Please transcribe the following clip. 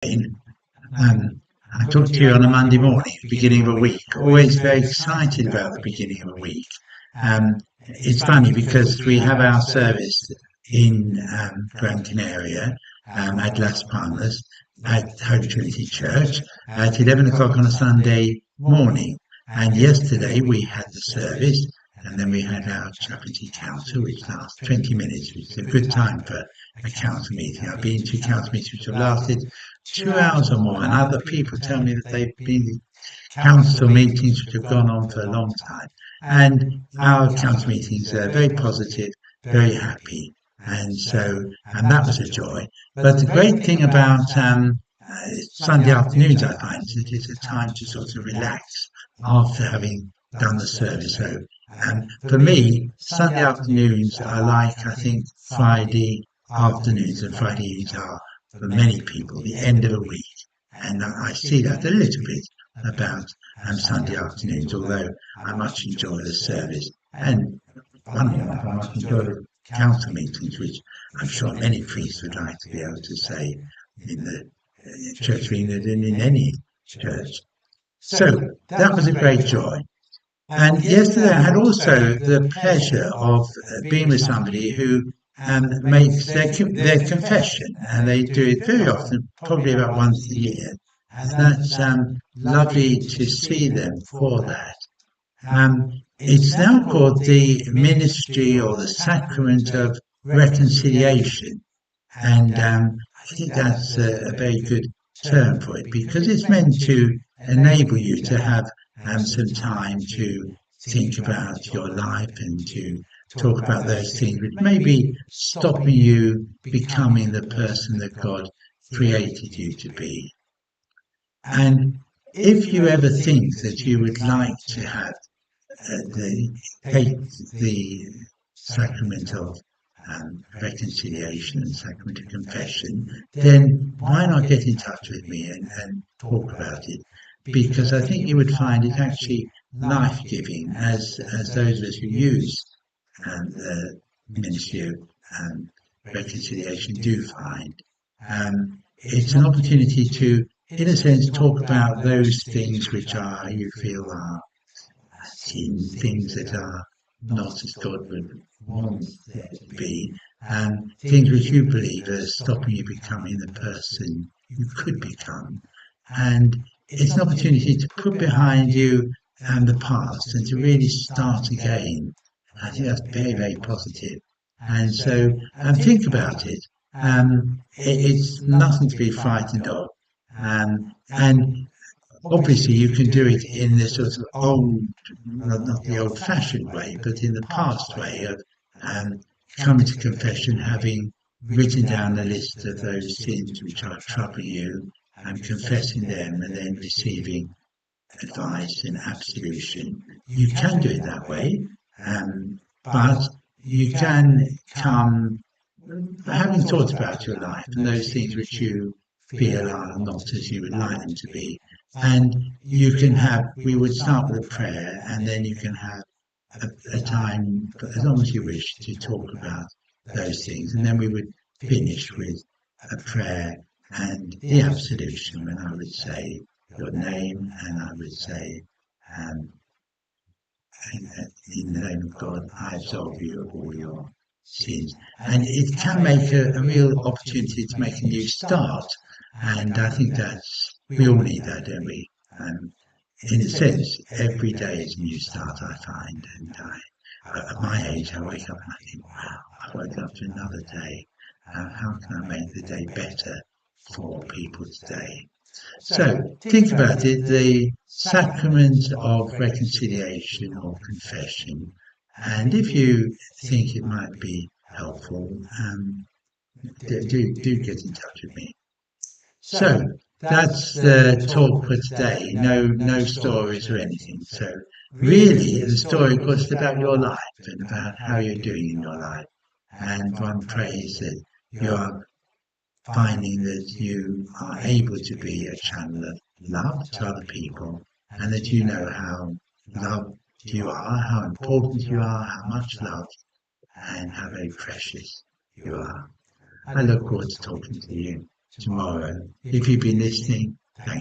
Um, I talked to you on a Monday morning, beginning of a week. Always very excited about the beginning of a week. It's funny because we have our service in Gran Canaria at Las Palmas at Holy Trinity Church at 11 o'clock on a Sunday morning. And yesterday we had the service, and then we had our chaplaincy council, which lasts 20 minutes, which is a good time for a council meeting. I've been to council meetings which have lasted 2 hours or more, and other people tell me that they've been in council meetings which have gone on for a long time. And our council meetings are very positive, very happy, and that was a joy. But the great thing about Sunday afternoons, I find, is it is a time to sort of relax after having done the service. So, for me, Sunday afternoons are like, I think, Friday afternoons and Friday evenings are, for many people, the end of a week. And I see that a little bit about Sunday afternoons, although I much enjoy the service. And funny enough, I much enjoy the council meetings, which I'm sure many priests would like to be able to say in the Church of England and in any church. So that was a great joy. And yesterday I had also the pleasure of being with somebody who makes their confession, and they do it very often, probably about once a year. And that's lovely to see them for that. It's now called the ministry or the sacrament of reconciliation. And I think that's a very good term for it, because it's meant to enable you to have some time to think about your life and to talk about those things which may be stopping you becoming the person that God created you to be. And if you ever think that you would like to have the sacrament of reconciliation and sacrament of confession, then why not get in touch with me and talk about it? Because I think you would find it actually life-giving, as those of us who use the ministry of reconciliation do find. It's an opportunity to, in a sense, talk about those things which you feel are sin, things that are not as God would want there to be, and things which you believe are stopping you becoming the person you could become. And it's an opportunity to put behind you the past and to really start again. I think that's very, very positive. And so, think about it. It's nothing to be frightened of. And obviously you can do it in this sort of old, not the old-fashioned way, but in the past way of coming to confession, having written down a list of those sins which are troubling you, and confessing them, and then receiving advice and absolution. You can do it that way, but you can come having thought about your life and those things which you feel are not as you would like them to be. And we would start with a prayer, and then you can have a time, as long as you wish, to talk about those things. And then we would finish with a prayer and the absolution, when I would say your name, and I would say, in the name of God, I absolve you of all your sins. And it can make a real opportunity to make a new start. And I think we all need that, don't we? In a sense, every day is a new start, I find. And at my age, I wake up and I think, wow, I woke up to another day. How can I make the day better for people today? So think about it, the sacrament of reconciliation or confession. And if you think it might be helpful, do get in touch with me. So that's the talk for today. No stories or anything. So really, the story was about your life and about how you're doing in your life. And one prays that you are finding that you are able to be a channel of love to other people, and that you know how loved you are, how important you are, how much loved, and how very precious you are. I look forward to talking to you. tomorrow if you've been listening.